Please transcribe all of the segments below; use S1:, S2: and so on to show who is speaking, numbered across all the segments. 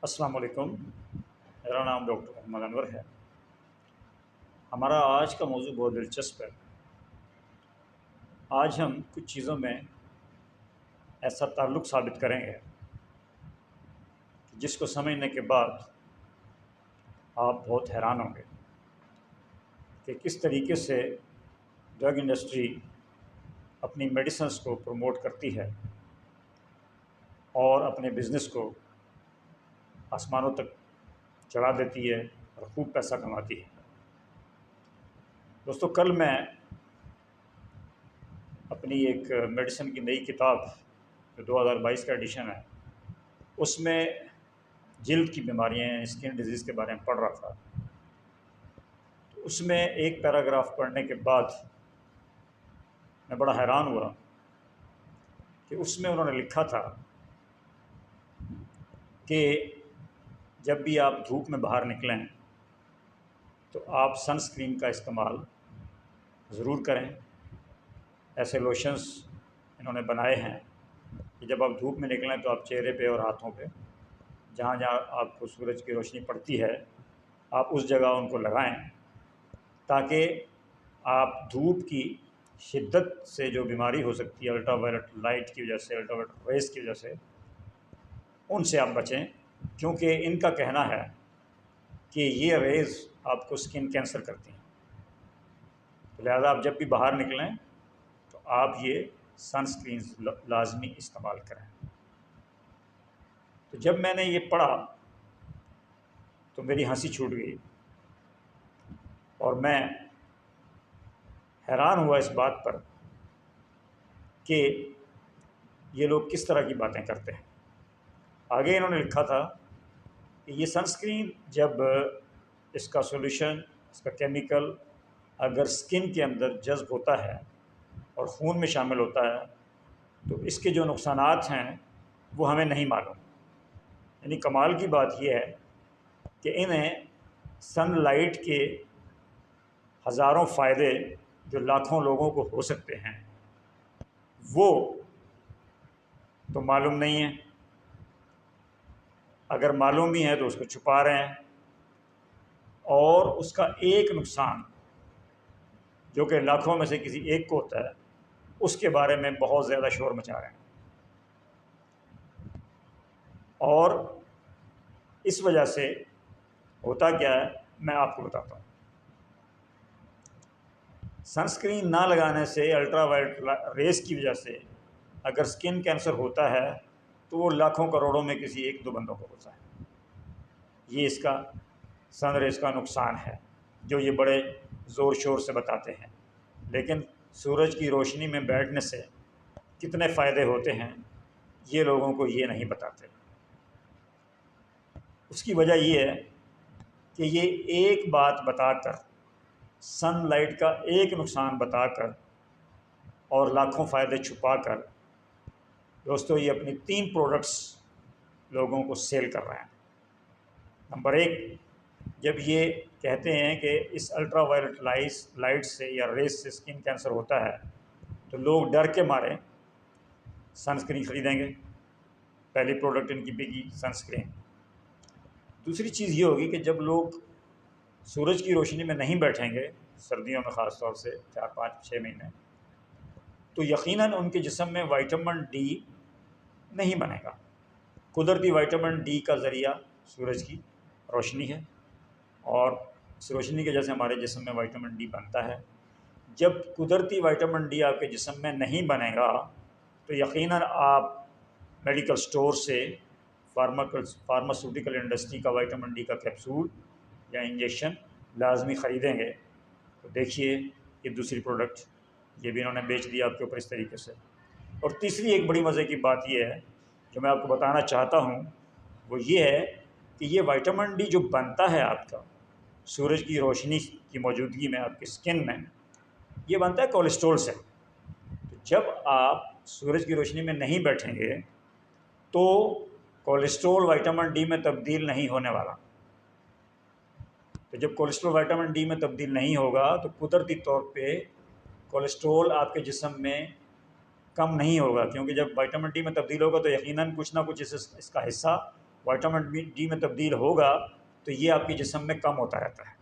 S1: अस्सलाम वालेकुम। मेरा नाम डॉक्टर मोहम्मद अनवर है। हमारा आज का मौजू बहुत दिलचस्प है। आज हम कुछ चीज़ों में ऐसा ताल्लुक़ साबित करेंगे कि जिसको समझने के बाद आप बहुत हैरान होंगे कि किस तरीके से ड्रग इंडस्ट्री अपनी मेडिसिन्स को प्रमोट करती है और अपने बिज़नेस को आसमानों तक चढ़ा देती है और खूब पैसा कमाती है। दोस्तों, कल मैं अपनी एक मेडिसिन की नई किताब जो 2022 का एडिशन है उसमें जिल्द की बीमारियाँ, स्किन डिजीज़ के बारे में पढ़ रहा था। तो उसमें एक पैराग्राफ पढ़ने के बाद मैं बड़ा हैरान हुआ कि उसमें उन्होंने लिखा था कि जब भी आप धूप में बाहर निकलें तो आप सनस्क्रीन का इस्तेमाल ज़रूर करें। ऐसे लोशंस इन्होंने बनाए हैं कि जब आप धूप में निकलें तो आप चेहरे पे और हाथों पे जहाँ जहाँ आपको सूरज की रोशनी पड़ती है आप उस जगह उनको लगाएं, ताकि आप धूप की शिद्दत से जो बीमारी हो सकती है अल्ट्रावायलेट लाइट की वजह से, अल्ट्रावायलेट रेस की वजह से, उनसे आप बचें। क्योंकि इनका कहना है कि ये रेज़ आपको स्किन कैंसर करती हैं। तो लिहाजा आप जब भी बाहर निकलें तो आप ये सनस्क्रीन लाजमी इस्तेमाल करें। तो जब मैंने ये पढ़ा तो मेरी हंसी छूट गई और मैं हैरान हुआ इस बात पर कि ये लोग किस तरह की बातें करते हैं। आगे इन्होंने लिखा था कि ये सनस्क्रीन जब इसका सॉल्यूशन, इसका केमिकल अगर स्किन के अंदर जज़्ब होता है और खून में शामिल होता है तो इसके जो नुकसानात हैं वो हमें नहीं मालूम। यानी कमाल की बात यह है कि इन्हें सनलाइट के हज़ारों फ़ायदे जो लाखों लोगों को हो सकते हैं वो तो मालूम नहीं है। अगर मालूम भी है तो उसको छुपा रहे हैं और उसका एक नुकसान जो कि लाखों में से किसी एक को होता है उसके बारे में बहुत ज़्यादा शोर मचा रहे हैं। और इस वजह से होता क्या है मैं आपको बताता हूँ। सनस्क्रीन ना लगाने से अल्ट्रावायलेट रेस की वजह से अगर स्किन कैंसर होता है तो वो लाखों करोड़ों में किसी एक दो बंदों को होता है। ये इसका सन रेस का नुकसान है जो ये बड़े ज़ोर शोर से बताते हैं, लेकिन सूरज की रोशनी में बैठने से कितने फ़ायदे होते हैं ये लोगों को ये नहीं बताते। उसकी वजह ये है कि ये एक बात बताकर, सनलाइट का एक नुकसान बताकर और लाखों फ़ायदे छुपाकर, दोस्तों ये अपनी 3 प्रोडक्ट्स लोगों को सेल कर रहे हैं। नंबर 1, जब ये कहते हैं कि इस अल्ट्रावायलेट लाइट से या रेस से स्किन कैंसर होता है तो लोग डर के मारे सनस्क्रीन ख़रीदेंगे। पहली प्रोडक्ट इनकी बिकी सनस्क्रीन। दूसरी चीज़ ये होगी कि जब लोग सूरज की रोशनी में नहीं बैठेंगे, सर्दियों में ख़ास तौर से 4, 5, 6 महीने, तो यकीनन उनके जिस्म में विटामिन डी नहीं बनेगा। कुदरती विटामिन डी का ज़रिया सूरज की रोशनी है और इस रोशनी की वजह से हमारे जिस्म में विटामिन डी बनता है। जब कुदरती विटामिन डी आपके जिस्म में नहीं बनेगा तो यकीनन आप मेडिकल स्टोर से फार्मास्यूटिकल इंडस्ट्री का विटामिन डी का कैप्सूल या इंजेक्शन लाजमी ख़रीदेंगे। तो देखिए ये दूसरी प्रोडक्ट ये भी इन्होंने बेच दिया आपके ऊपर इस तरीके से। और तीसरी एक बड़ी मज़े की बात ये है जो मैं आपको बताना चाहता हूँ, वो ये है कि ये विटामिन डी जो बनता है आपका सूरज की रोशनी की मौजूदगी में आपकी स्किन में, ये बनता है कोलेस्ट्रॉल से। तो जब आप सूरज की रोशनी में नहीं बैठेंगे तो कोलेस्ट्रॉल विटामिन डी में तब्दील नहीं होने वाला। तो जब कोलेस्ट्रॉल विटामिन डी में तब्दील नहीं होगा तो कुदरती तौर पे कोलेस्ट्रॉल आपके जिस्म में कम नहीं होगा, क्योंकि जब विटामिन डी में तब्दील होगा तो यकीनन कुछ ना कुछ इसका हिस्सा विटामिन डी में तब्दील होगा तो ये आपके जिस्म में कम होता रहता है।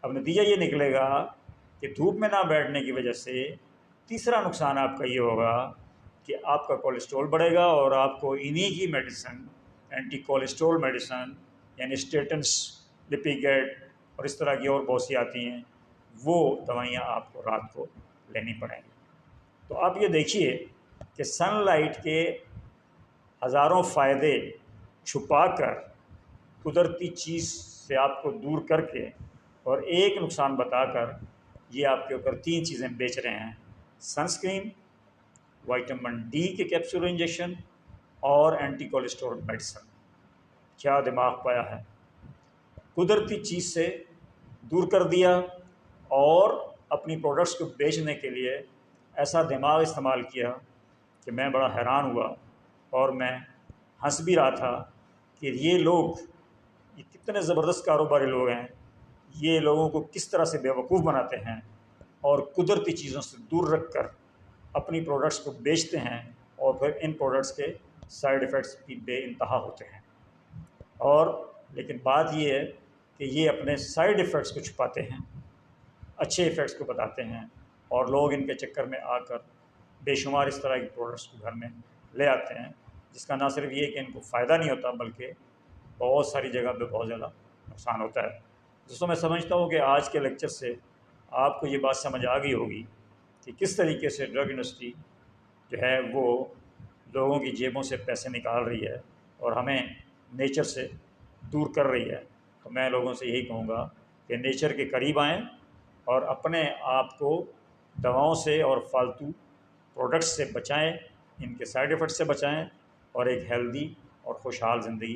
S1: अब नतीजा ये निकलेगा कि धूप में ना बैठने की वजह से तीसरा नुकसान आपका ये होगा कि आपका कोलेस्ट्रॉल बढ़ेगा और आपको इन्हीं की मेडिसिन, एंटी कोलेस्ट्रॉल मेडिसिन यानी स्टेटन्स, लिपिगेट और इस तरह की और बहुत सी आती हैं, वो दवाइयाँ आपको रात को लेनी पड़ेंगी। तो आप ये देखिए कि सनलाइट के हज़ारों फ़ायदे छुपा कर कुदरती चीज़ से आपको दूर करके और एक नुकसान बताकर ये आपके ऊपर 3 चीज़ें बेच रहे हैं: सनस्क्रीन, विटामिन डी के कैप्सूल इंजेक्शन और एंटी कोलेस्ट्रॉल मेडिसिन। क्या दिमाग पाया है! कुदरती चीज़ से दूर कर दिया और अपनी प्रोडक्ट्स को बेचने के लिए ऐसा दिमाग इस्तेमाल किया कि मैं बड़ा हैरान हुआ और मैं हंस भी रहा था कि ये लोग, ये कितने ज़बरदस्त कारोबारी लोग हैं, ये लोगों को किस तरह से बेवकूफ़ बनाते हैं और कुदरती चीज़ों से दूर रख कर अपनी प्रोडक्ट्स को बेचते हैं और फिर इन प्रोडक्ट्स के साइड इफ़ेक्ट्स भी बेइंतहा होते हैं। और लेकिन बात ये है कि ये अपने साइड इफ़ेक्ट्स को छुपाते हैं, अच्छे इफ़ेक्ट्स को बताते हैं और लोग इनके चक्कर में आकर बेशुमार इस तरह की प्रोडक्ट्स को घर में ले आते हैं, जिसका ना सिर्फ ये कि इनको फ़ायदा नहीं होता बल्कि बहुत सारी जगह पे बहुत ज़्यादा नुकसान होता है। दोस्तों, मैं समझता हूँ कि आज के लेक्चर से आपको ये बात समझ आ गई होगी कि किस तरीके से ड्रग इंडस्ट्री जो है वो लोगों की जेबों से पैसे निकाल रही है और हमें नेचर से दूर कर रही है। तो मैं लोगों से यही कहूँगा कि नेचर के करीब आएँ और अपने आप को दवाओं से और फालतू प्रोडक्ट्स से बचाएं, इनके साइड इफ़ेक्ट से बचाएं और एक हेल्दी और खुशहाल ज़िंदगी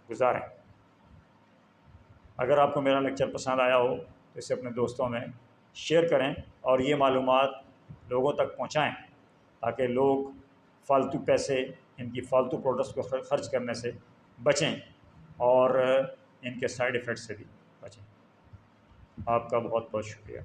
S1: गुजारें। अगर आपको मेरा लेक्चर पसंद आया हो तो इसे अपने दोस्तों में शेयर करें और ये मालूमात लोगों तक पहुंचाएं ताकि लोग फालतू पैसे, इनकी फालतू प्रोडक्ट्स को खर्च करने से बचें और इनके साइड इफ़ेक्ट से भी बचें। आपका बहुत बहुत शुक्रिया।